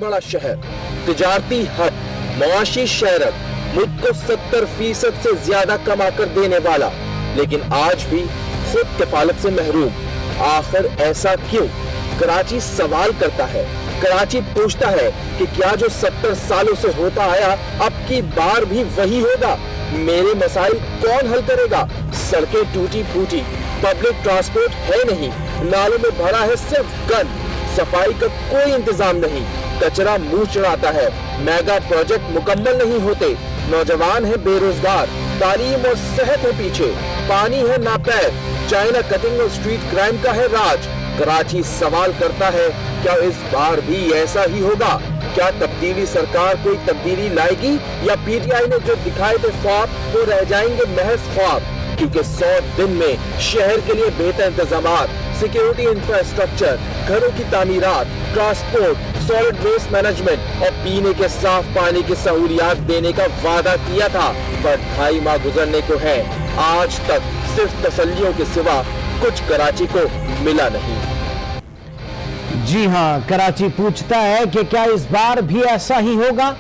बड़ा शहर, तिजारती हब, मुआशी शहरत, मुल्क को 70% से ज्यादा कमा कर देने वाला, लेकिन आज भी खुद कफालत से महरूम। आखिर ऐसा क्यों? कराची सवाल करता है, कराची पूछता है कि क्या जो 70 सालों से होता आया अब की बार भी वही होगा? मेरे मसाइल कौन हल करेगा? सड़कें टूटी फूटी, पब्लिक ट्रांसपोर्ट है नहीं, नालों में भरा है सिर्फ गंद, सफाई का कोई इंतजाम नहीं, कचरा मुंह चढ़ाता है, मेगा प्रोजेक्ट मुकम्मल नहीं होते, नौजवान है बेरोजगार, तालीम और सेहत है पीछे, पानी है नापैद, चाइना कटिंग और स्ट्रीट क्राइम का है राज। कराची सवाल करता है, क्या इस बार भी ऐसा ही होगा? क्या तब्दीली सरकार कोई तब्दीली लाएगी या पीटीआई ने जो दिखाए थे ख्वाब वो रह जाएंगे महज ख्वाब? क्योंकि 100 दिन में शहर के लिए बेहतर इंतजामात, सिक्योरिटी इंफ्रास्ट्रक्चर, घरों की तामीरात, ट्रांसपोर्ट, सॉलिड वेस्ट मैनेजमेंट और पीने के साफ पानी की सहूलियात देने का वादा किया था, पर 2.5 माह गुजरने को है, आज तक सिर्फ तसल्लियों के सिवा कुछ कराची को मिला नहीं। जी हां, कराची पूछता है कि क्या इस बार भी ऐसा ही होगा?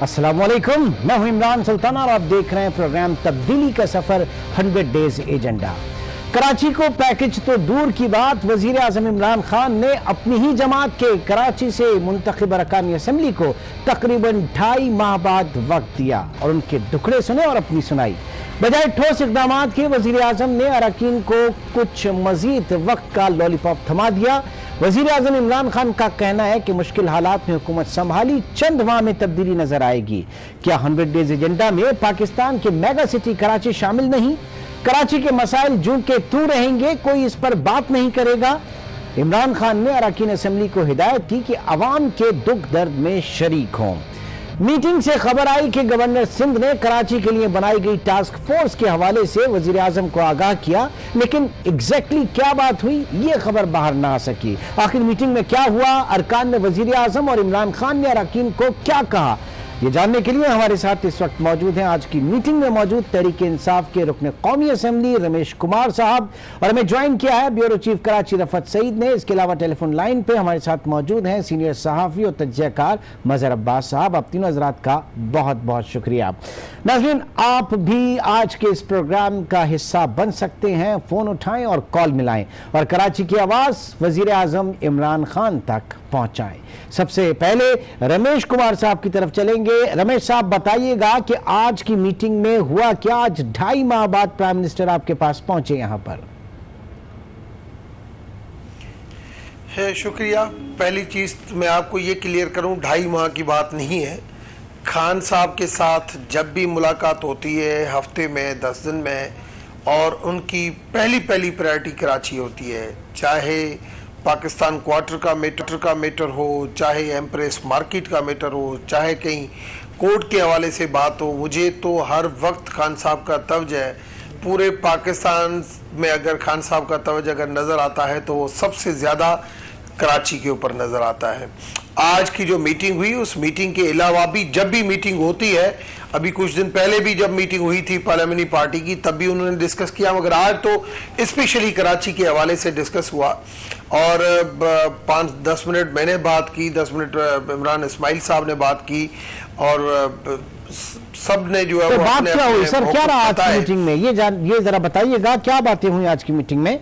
अस्सलाम वालेकुम, मैं हूं इमरान सुल्ताना और आप देख रहे हैं प्रोग्राम तब्दीली का सफर 100 डेज एजेंडा। कराची को पैकेज तो दूर की बात, वजीर आजम इमरान खान ने अपनी ही जमात के कराची से मुंतखब अरकान असेंबली को तकरीबन 2.5 माह बाद वक्त दिया और उनके दुखड़े सुने और अपनी सुनाई। बजाय ठोस इकदाम के वजीर आजम ने अरकान को कुछ मजीद वक्त का लॉलीपॉप थमा दिया। वजीर आजम इमरान खान का कहना है कि मुश्किल हालात में हुकूमत संभाली, चंद माह में तब्दीली नजर आएगी। क्या 100 डेज एजेंडा में पाकिस्तान के मेगा सिटी कराची शामिल नहीं? कराची के मसाइल जूं के तू रहेंगे, कोई इस पर बात नहीं करेगा। इमरान खान ने अरकान असेंबली को हिदायत की कि अवाम के दुख दर्द में शरीक हों। मीटिंग से खबर आई कि गवर्नर सिंध ने कराची के लिए बनाई गई टास्क फोर्स के हवाले से वजीर आजम को आगाह किया, लेकिन एग्जैक्टली क्या बात हुई ये खबर बाहर ना आ सकी। आखिर मीटिंग में क्या हुआ, अरकान ने वजीर आजम और इमरान खान ने अरकान को क्या कहा, ये जानने के लिए हमारे साथ इस वक्त मौजूद हैं आज की मीटिंग में मौजूद तहरीक इंसाफ के रुकन कौमी असेंबली रमेश कुमार साहब, और हमें ज्वाइन किया है ब्यूरो चीफ कराची रफत सईद ने। इसके अलावा टेलीफोन लाइन पे हमारे साथ मौजूद हैं सीनियर सहाफ़ी और तज्ज़ियाकार मज़हर अब्बास साहब। आप तीनों हज़रात का बहुत बहुत शुक्रिया। नाज़रीन, आप भी आज के इस प्रोग्राम का हिस्सा बन सकते हैं, फ़ोन उठाएं और कॉल मिलाएं और कराची की आवाज़ वज़ीर आज़म इमरान खान तक पहुँचाएं। सबसे पहले रमेश कुमार साहब की तरफ चलेंगे। रमेश साहब, बताइएगा कि आज की मीटिंग में हुआ क्या? आज 2.5 माह बाद प्राइम मिनिस्टर आपके पास पहुंचे यहां पर। है, शुक्रिया। पहली चीज मैं आपको ये क्लियर करूं, 2.5 माह की बात नहीं है। खान साहब के साथ जब भी मुलाकात होती है हफ्ते में 10 दिन में, और उनकी पहली प्रायोरिटी कराची होती है, चाहे पाकिस्तान क्वार्टर का मैटर हो, चाहे एम्प्रेस मार्केट का मैटर हो, चाहे कहीं कोर्ट के हवाले से बात हो। मुझे तो हर वक्त खान साहब का तवज्जो है, पूरे पाकिस्तान में अगर खान साहब का तवज्जो अगर नज़र आता है तो वो सबसे ज़्यादा कराची के ऊपर नज़र आता है। आज की जो मीटिंग हुई, उस मीटिंग के अलावा भी जब भी मीटिंग होती है, अभी कुछ दिन पहले भी जब मीटिंग हुई थी पार्लियामेंट्री पार्टी की, तब भी उन्होंने डिस्कस किया, मगर आज तो स्पेशली कराची के हवाले से डिस्कस हुआ। और 5-10 मिनट मैंने बात की, 10 मिनट इमरान इस्माइल साहब ने बात की, और सब ने जो है तो बात क्या हुई सर, क्या रहा आज की मीटिंग में, ये जरा बताइएगा, क्या बातें हुई आज की मीटिंग में?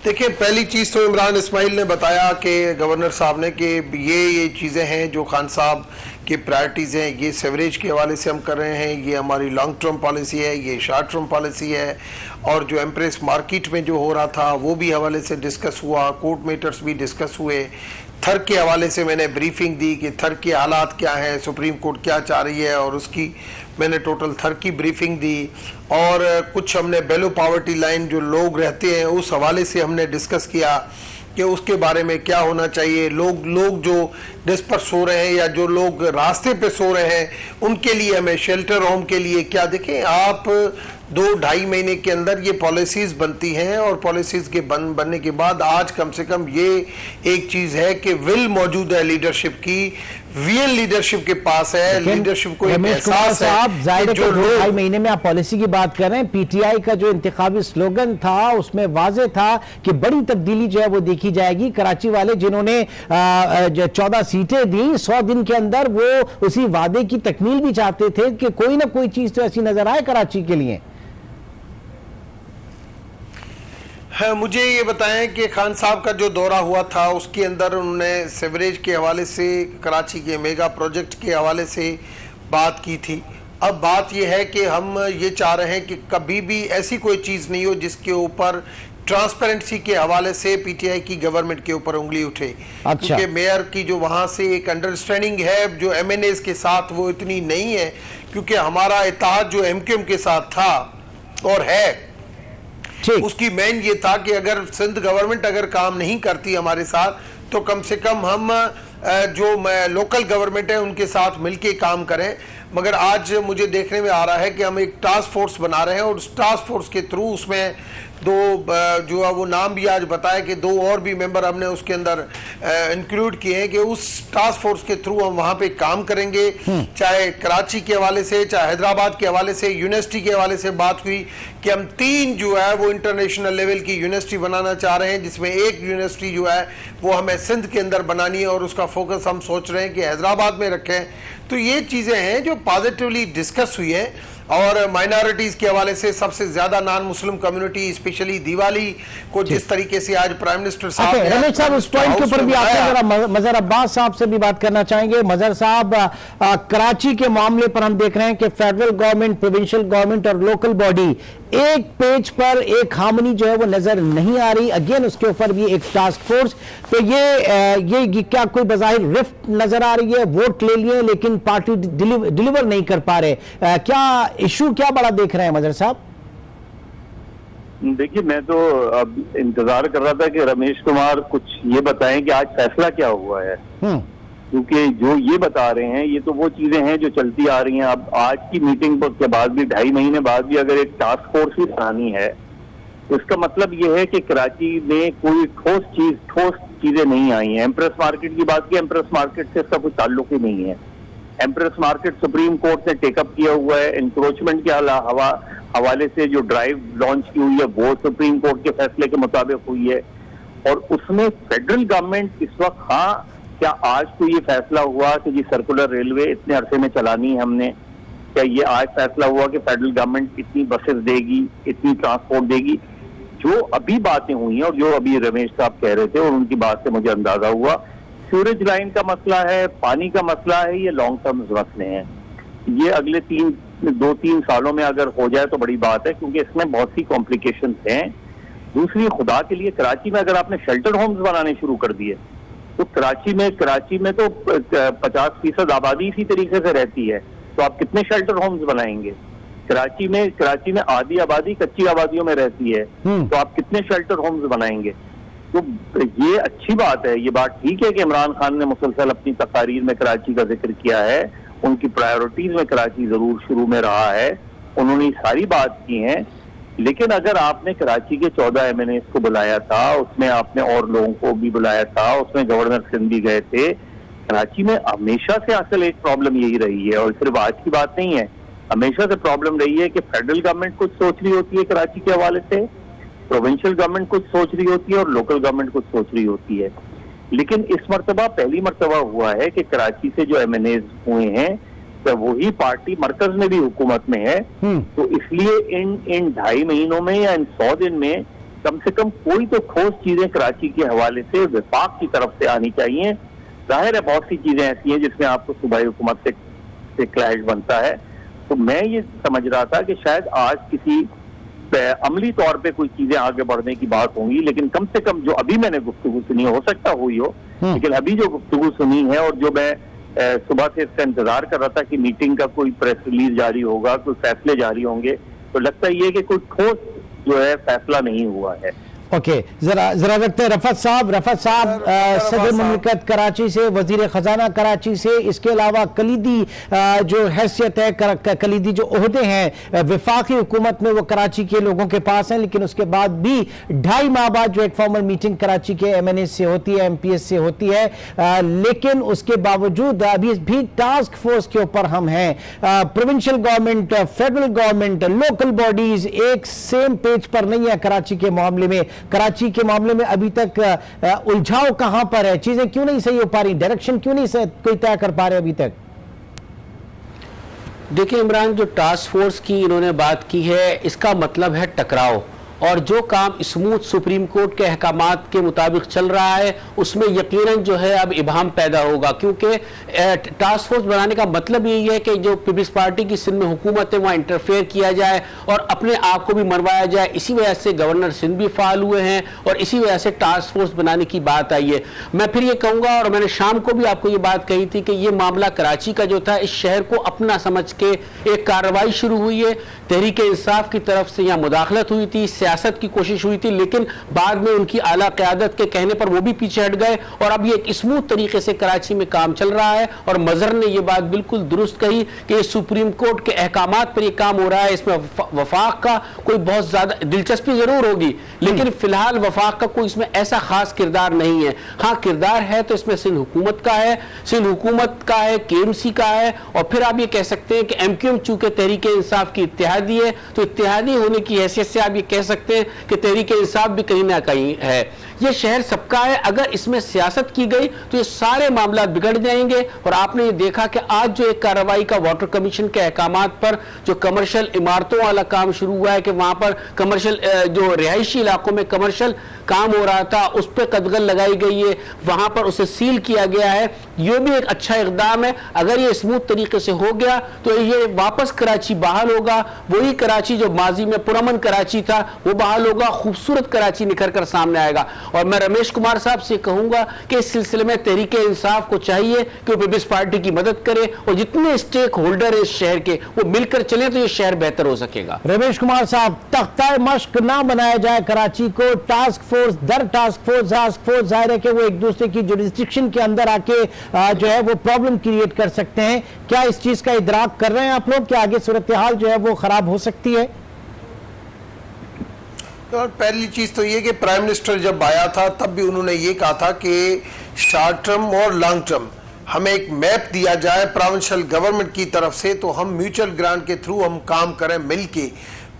देखिए, पहली चीज़ तो इमरान इस्माइल ने बताया कि गवर्नर साहब ने कि ये चीज़ें हैं जो खान साहब की प्रायोरिटीज़ हैं, ये सेवरेज के हवाले से हम कर रहे हैं, ये हमारी लॉन्ग टर्म पॉलिसी है, ये शॉर्ट टर्म पॉलिसी है, और जो एम्प्रेस मार्केट में जो हो रहा था वो भी हवाले से डिस्कस हुआ, कोर्ट मैटर्स भी डिस्कस हुए। थर के हवाले से मैंने ब्रीफिंग दी कि थर के हालात क्या हैं, सुप्रीम कोर्ट क्या चाह रही है, और उसकी मैंने टोटल थर की ब्रीफिंग दी। और कुछ हमने बेलो पॉवर्टी लाइन जो लोग रहते हैं उस हवाले से हमने डिस्कस किया कि उसके बारे में क्या होना चाहिए। लोग जो डिस्पर्स सो रहे हैं या जो लोग रास्ते पे सो रहे हैं उनके लिए हमें शेल्टर होम के लिए क्या, देखें आप 2-2.5 महीने के अंदर ये पॉलिसीज बनती हैं और पॉलिसीज के बनने के बाद आज कम से कम ये एक चीज है कि विल मौजूद है लीडरशिप की, वीएल लीडरशिप के पास है, लीडरशिप को एक एहसास है। आप जाहिर है 2-2.5 महीने में आप पॉलिसी की बात कर रहे हैं, पीटीआई का जो इंतखाबी स्लोगन था उसमें वाजे था कि बड़ी तब्दीली जो है वो देखी जाएगी। कराची वाले जिन्होंने 14 सीटें दी, 100 दिन के अंदर वो उसी वादे की तकमील भी चाहते थे कि कोई ना कोई चीज तो ऐसी नजर आए कराची के लिए। हाँ, मुझे ये बताएं कि खान साहब का जो दौरा हुआ था उसके अंदर उन्होंने सीवरेज के हवाले से, कराची के मेगा प्रोजेक्ट के हवाले से बात की थी। अब बात ये है कि हम ये चाह रहे हैं कि कभी भी ऐसी कोई चीज़ नहीं हो जिसके ऊपर ट्रांसपेरेंसी के हवाले से पीटीआई की गवर्नमेंट के ऊपर उंगली उठे। अच्छा। क्योंकि मेयर की जो वहाँ से एक अंडरस्टैंडिंग है जो एमएनएस के साथ वो इतनी नहीं है, क्योंकि हमारा इत्तेहाद जो एमक्यूएम के साथ था और है उसकी मेन ये था कि अगर सिंध गवर्नमेंट अगर काम नहीं करती हमारे साथ तो कम से कम हम जो लोकल गवर्नमेंट है उनके साथ मिलके काम करें। मगर आज मुझे देखने में आ रहा है कि हम एक टास्क फोर्स बना रहे हैं और उस टास्क फोर्स के थ्रू उसमें 2 जो है वो नाम भी आज बताया कि 2 और भी मेंबर हमने उसके अंदर इंक्लूड किए हैं कि उस टास्क फोर्स के थ्रू हम वहाँ पे काम करेंगे। चाहे कराची के हवाले से, चाहे हैदराबाद के हवाले से, यूनिवर्सिटी के हवाले से बात हुई कि हम 3 जो है वो इंटरनेशनल लेवल की यूनिवर्सिटी बनाना चाह रहे हैं, जिसमें एक यूनिवर्सिटी जो है वो हमें सिंध के अंदर बनानी है और उसका फोकस हम सोच रहे हैं कि हैदराबाद में रखें। तो ये चीज़ें हैं जो पॉजिटिवली डिस्कस हुई है। और माइनॉरिटीज के हवाले से सबसे ज्यादा non Muslim community, specially Diwali को जिस तरीके से आज प्राइम मिनिस्टर साहब रमेश साहब उस पॉइंट के ऊपर भी आपसे जरा मजहर अब्बास साहब से भी बात करना चाहेंगे। मजहर साहब, कराची के मामले पर हम देख रहे हैं कि फेडरल गवर्नमेंट, प्रोविंशियल गवर्नमेंट और लोकल बॉडी एक पेज पर एक हार्मनी जो है वो नजर नहीं आ रही। अगेन उसके ऊपर भी एक टास्क फोर्स। तो ये क्या कोई बज़ाहिर रिफ्ट नजर आ रही है? वोट ले लिए लेकिन पार्टी डिलीवर नहीं कर पा रहे, क्या इशू क्या बड़ा देख रहे हैं मजहर साहब? देखिए, मैं तो अब इंतजार कर रहा था कि रमेश कुमार कुछ ये बताएं कि आज फैसला क्या हुआ है, क्योंकि जो ये बता रहे हैं ये तो वो चीजें हैं जो चलती आ रही हैं। अब आज की मीटिंग के बाद भी 2.5 महीने बाद भी अगर एक टास्क फोर्स भी बनानी है तो इसका मतलब ये है कि कराची में कोई ठोस चीजें नहीं आई हैं। एम्प्रेस मार्केट की बात की, एम्प्रेस मार्केट से इसका कोई ताल्लुक ही नहीं है। एम्प्रेस मार्केट सुप्रीम कोर्ट ने टेकअप किया हुआ है। इंक्रोचमेंट के हवाले से जो ड्राइव लॉन्च की हुई है वो सुप्रीम कोर्ट के फैसले के मुताबिक हुई है। और उसमें फेडरल गवर्नमेंट इस वक्त, हाँ, क्या आज तो ये फैसला हुआ कि जी सर्कुलर रेलवे इतने अरसे में चलानी है हमने, क्या ये आज फैसला हुआ कि फेडरल गवर्नमेंट इतनी बसेस देगी, इतनी ट्रांसपोर्ट देगी? जो अभी बातें हुई हैं और जो अभी रमेश साहब कह रहे थे और उनकी बात से मुझे अंदाजा हुआ, सीवरेज लाइन का मसला है, पानी का मसला है, ये लॉन्ग टर्म मसले हैं। ये अगले 2-3 सालों में अगर हो जाए तो बड़ी बात है, क्योंकि इसमें बहुत सी कॉम्प्लिकेशंस हैं। दूसरी, खुदा के लिए कराची में अगर आपने शेल्टर होम्स बनाने शुरू कर दिए तो कराची में तो 50% आबादी इसी तरीके से रहती है, तो आप कितने शेल्टर होम्स बनाएंगे? कराची में आधी आबादी कच्ची आबादियों में रहती है, तो आप कितने शेल्टर होम्स बनाएंगे? तो ये अच्छी बात है, ये बात ठीक है कि इमरान खान ने मुसलसल अपनी तकारीर में कराची का जिक्र किया है, उनकी प्रायोरिटीज में कराची जरूर शुरू में रहा है, उन्होंने सारी बात की है। लेकिन अगर आपने कराची के 14 एमएनएस को बुलाया था, उसमें आपने और लोगों को भी बुलाया था, उसमें गवर्नर सिंध भी गए थे, कराची में हमेशा से असल एक प्रॉब्लम यही रही है और सिर्फ आज की बात नहीं है, हमेशा से प्रॉब्लम रही है कि फेडरल गवर्नमेंट कुछ सोच रही होती है कराची के हवाले से, प्रोविंशियल गवर्नमेंट कुछ सोच रही होती है और लोकल गवर्नमेंट कुछ सोच रही होती है। लेकिन इस मर्तबा पहली मर्तबा हुआ है कि कराची से जो एमएनएस हुए हैं तो वही पार्टी मरकज में भी हुकूमत में है, तो इसलिए इन 2.5 महीनों में या इन 100 दिन में कम से कम कोई तो ठोस चीजें कराची के हवाले से विफाक की तरफ से आनी चाहिए। जाहिर है बहुत सी चीजें ऐसी हैं जिसमें आपको सूबाई हुकूमत से क्लैश बनता है। तो मैं ये समझ रहा था कि शायद आज किसी अमली तौर पे कोई चीजें आगे बढ़ने की बात होंगी, लेकिन कम से कम जो अभी मैंने गुफ्तगू सुनी, हो सकता हुई हो, लेकिन अभी जो गुफ्तगू सुनी है और जो मैं सुबह से इसका इंतजार कर रहा था कि मीटिंग का कोई प्रेस रिलीज जारी होगा, कोई फैसले जारी होंगे, तो लगता है ये कि कोई ठोस जो है फैसला नहीं हुआ है। ओके, जरा रखते हैं रफत साहब। सदर मुमलिकत कराची से, वजीर खजाना कराची से, इसके अलावा कलीदी जो हैसियत है, कलीदी जो ओहदे हैं वफाकी हुकूमत में वो कराची के लोगों के पास हैं, लेकिन उसके बाद भी 2.5 माह बाद जो एक फॉर्मल मीटिंग कराची के MNA से होती है, MPS से होती है, लेकिन उसके बावजूद अभी भी टास्क फोर्स के ऊपर हम हैं। Provincial government, federal government, local bodies एक सेम पेज पर नहीं है कराची के मामले में। कराची के मामले में अभी तक उलझाव कहां पर है? चीजें क्यों नहीं सही हो पा रही? डायरेक्शन क्यों नहीं कोई तय कर पा रहे अभी तक? देखिए इमरान, जो टास्क फोर्स की इन्होंने बात की है, इसका मतलब है टकराव, और जो काम स्मूथ सुप्रीम कोर्ट के अहकामात के मुताबिक चल रहा है उसमें यकीनन जो है अब इबाम पैदा होगा, क्योंकि टास्क फोर्स बनाने का मतलब यही है कि जो पीपल्स पार्टी की सिंध में हुकूमत है वहाँ इंटरफेयर किया जाए और अपने आप को भी मरवाया जाए। इसी वजह से गवर्नर सिंध भी फाल हुए हैं और इसी वजह से टास्क फोर्स बनाने की बात आई है। मैं फिर ये कहूँगा, और मैंने शाम को भी आपको ये बात कही थी कि ये मामला कराची का जो था, इस शहर को अपना समझ के एक कार्रवाई शुरू हुई है। तहरीक इंसाफ की तरफ से यहाँ मुदाखलत हुई थी, सियासत की कोशिश हुई थी, लेकिन बाद में उनकी आला क़यादत के कहने पर वो भी पीछे हट गए और अब ये एक स्मूथ तरीके से कराची में काम चल रहा है। और मजहर ने ये बात बिल्कुल दुरुस्त कही कि सुप्रीम कोर्ट के अहकामात पर ये काम हो रहा है, इसमें वफाक का कोई बहुत ज्यादा दिलचस्पी जरूर होगी, लेकिन फिलहाल वफाक का कोई इसमें ऐसा खास किरदार नहीं है। हाँ, किरदार है तो इसमें सिंध हुकूमत का है, सिंध हुकूमत का है, KMC का है, और फिर आप ये कह सकते हैं कि MQM चूंकि तहरीक इंसाफ की इत्तेहादी है तो इत्तेहादी होने की हैसियत से आप ये कह सकते हैं कि तहरीक इंसाफ भी कहीं ना कहीं है। ये शहर सबका है, अगर इसमें सियासत की गई तो ये सारे मामला बिगड़ जाएंगे। और आपने ये देखा कि आज जो एक कार्रवाई का वाटर कमीशन के अहकामात पर जो कमर्शियल इमारतों वाला काम शुरू हुआ है कि वहां पर कमर्शियल जो रिहायशी इलाकों में कमर्शियल काम हो रहा था उस पर कदगल लगाई गई है, वहां पर उसे सील किया गया है। ये भी एक अच्छा इकदाम है। अगर ये स्मूथ तरीके से हो गया तो ये वापस कराची बहाल होगा, वही कराची जो माजी में पुरअमन कराची था वो बहाल होगा, खूबसूरत कराची निखर कर सामने आएगा। और मैं रमेश कुमार साहब से कहूंगा कि इस सिलसिले में तहरीक इंसाफ को चाहिए कि वो पीपल्स पार्टी की मदद करे और जितने स्टेक होल्डर है इस शहर के वो मिलकर चले तो ये शहर बेहतर हो सकेगा। रमेश कुमार साहब, तख्ता मश्क ना बनाया जाए कराची को, टास्क फोर्स दर टास्क फोर्स जाहिर है कि वो एक दूसरे की जुरिस्डिक्शन के अंदर आके जो है वो प्रॉब्लम क्रिएट कर सकते हैं। क्या इस चीज का इदराक कर रहे हैं आप लोग कि आगे सूरत हाल जो है वो खराब हो सकती है? और पहली चीज तो ये कि प्राइम मिनिस्टर जब आया था तब भी उन्होंने ये कहा था कि शॉर्ट टर्म और लॉन्ग टर्म हमें एक मैप दिया जाए प्रोविंशियल गवर्नमेंट की तरफ से, तो हम म्यूचुअल ग्रांट के थ्रू हम काम करें मिलके।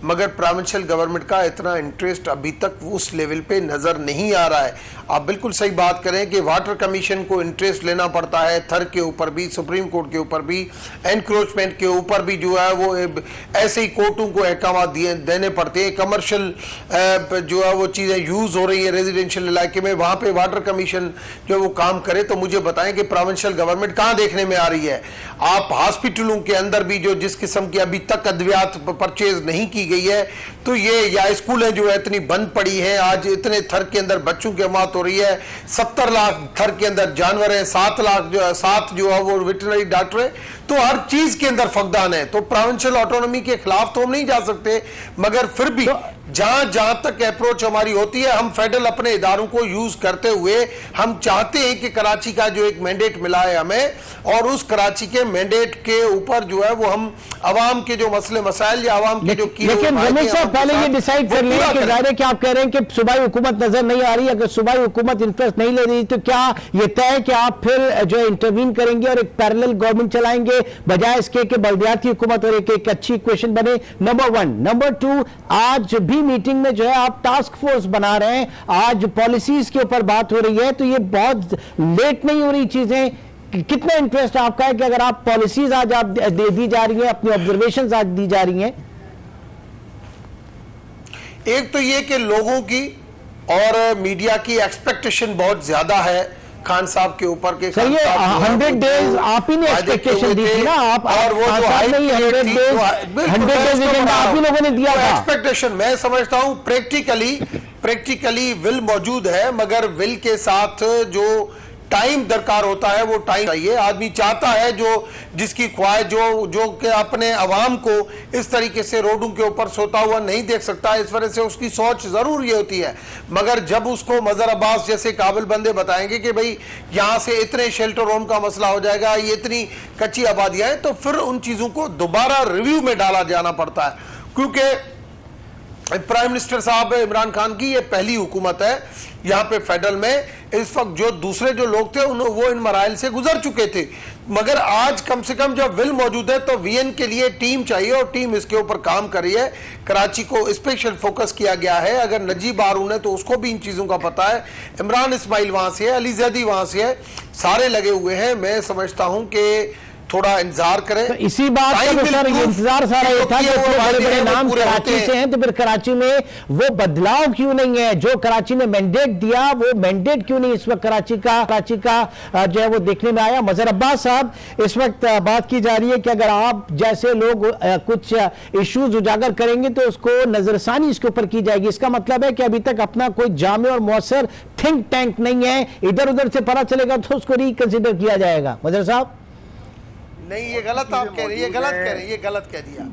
मगर प्रोविंशियल गवर्नमेंट का इतना इंटरेस्ट अभी तक उस लेवल पे नज़र नहीं आ रहा है। आप बिल्कुल सही बात करें कि वाटर कमीशन को इंटरेस्ट लेना पड़ता है, थर के ऊपर भी, सुप्रीम कोर्ट के ऊपर भी, एनक्रोचमेंट के ऊपर भी जो है वो ऐसे ही कोर्टों को अहकाम देने पड़ते हैं। कमर्शियल जो है वो चीज़ें यूज़ हो रही है रेजिडेंशियल इलाके में, वहाँ पे वाटर कमीशन जो वो काम करे। तो मुझे बताएं कि प्रोविंशियल गवर्नमेंट कहाँ देखने में आ रही है? आप हॉस्पिटलों के अंदर भी जो जिस किस्म की अभी तक अद्वियात परचेज नहीं की गई है, तो ये या स्कूलें जो है इतनी बंद पड़ी हैं, आज इतने थर के अंदर बच्चों की मौत हो रही है, 70 लाख थर के अंदर जानवर हैं, 7 लाख जो है वो वेटरनरी डॉक्टर है, तो हर चीज के अंदर फकदान है। तो प्रोविंशियल ऑटोनॉमी के खिलाफ तो हम नहीं जा सकते, मगर फिर भी जहां तक अप्रोच हमारी होती है, हम फेडरल अपने इदारों को यूज करते हुए हम चाहते हैं कि कराची का जो एक मैंडेट मिला है हमें, और उस कराची के मैंडेट के ऊपर जो है वो हम अवाम के जो मसले मसाइल या अवाम के जो लेकिन रमेश साहब पहले ये डिसाइड कर लिया कि जाहिर है कि आप कह रहे हैं कि सूबाई हुकूमत नजर नहीं आ रही, अगर सूबाई हुकूमत इंटरेस्ट नहीं ले रही तो क्या ये तय है कि आप फिर जो इंटरवीन करेंगे और एक पैरेलल गवर्नमेंट चलाएंगे बजाय इसके कि बल्दियाती हुकूमत और एक अच्छी इक्वेशन बने? नंबर 1। नंबर 2, आज भी मीटिंग में जो है आप टास्क फोर्स बना रहे हैं, आज पॉलिसीज के ऊपर बात हो रही है, तो ये बहुत लेट नहीं हो रही चीजें? कितना इंटरेस्ट आपका है कि अगर आप पॉलिसीज आज आप दी जा रही हैं, अपनी ऑब्जर्वेशंस आज दी जा रही हैं? एक तो ये कि लोगों की और मीडिया की एक्सपेक्टेशन बहुत ज्यादा है खान साहब के ऊपर के। सही है, 100 डेज आप ही ने एक्सपेक्टेशन दी थी ना, आप और वो जो 100 डेज आप ही लोगों ने दिया था एक्सपेक्टेशन। मैं समझता हूं प्रैक्टिकली विल मौजूद है, मगर विल के साथ जो टाइम दरकार होता है, वो टाइम चाहिए। आदमी चाहता है जो जिसकी ख्वाहिश जो कि अपने अवाम को इस तरीके से रोडों के ऊपर सोता हुआ नहीं देख सकता, इस वजह से उसकी सोच जरूर ये होती है। मगर जब उसको मजहर अब्बास जैसे काबिल बंदे बताएंगे कि भाई यहाँ से इतने शेल्टर होम का मसला हो जाएगा, ये इतनी कच्ची आबादियां हैं, तो फिर उन चीजों को दोबारा रिव्यू में डाला जाना पड़ता है। क्योंकि प्राइम मिनिस्टर साहब इमरान खान की ये पहली हुकूमत है यहाँ पे फेडरल में। इस वक्त जो दूसरे जो लोग थे वो इन मराइल से गुजर चुके थे, मगर आज कम से कम जब विल मौजूद है तो वीएन के लिए टीम चाहिए और टीम इसके ऊपर काम कर रही है। कराची को स्पेशल फोकस किया गया है। अगर नजीब हारून है तो उसको भी इन चीज़ों का पता है, इमरान इस्माइल वहाँ से है, अली जैदी वहाँ से है, सारे लगे हुए हैं। मैं समझता हूँ कि थोड़ा इंतजार करें। तो इसी बात का तो सर ये इंतजार सारा ये था कि बड़े बड़े नाम कराची से हैं, तो फिर कराची में वो बदलाव क्यों नहीं है? जो कराची ने मैंडेट दिया वो मैंडेट क्यों नहीं इस वक्त कराची का जो है वो देखने में आया? मजहर अब्बास साहब, इस वक्त बात की जा रही है कि अगर आप जैसे लोग कुछ इश्यूज उजागर करेंगे तो उसको नजरसानी इसके ऊपर की जाएगी। इसका मतलब है कि अभी तक अपना कोई जामे और मौसर थिंक टैंक नहीं है, इधर उधर से पता चलेगा तो उसको रिकंसिडर किया जाएगा। मजहर साहब नहीं, ये गलत आप कह रहे हैं, ये गलत कह रहे हैं, ये गलत कह दिया।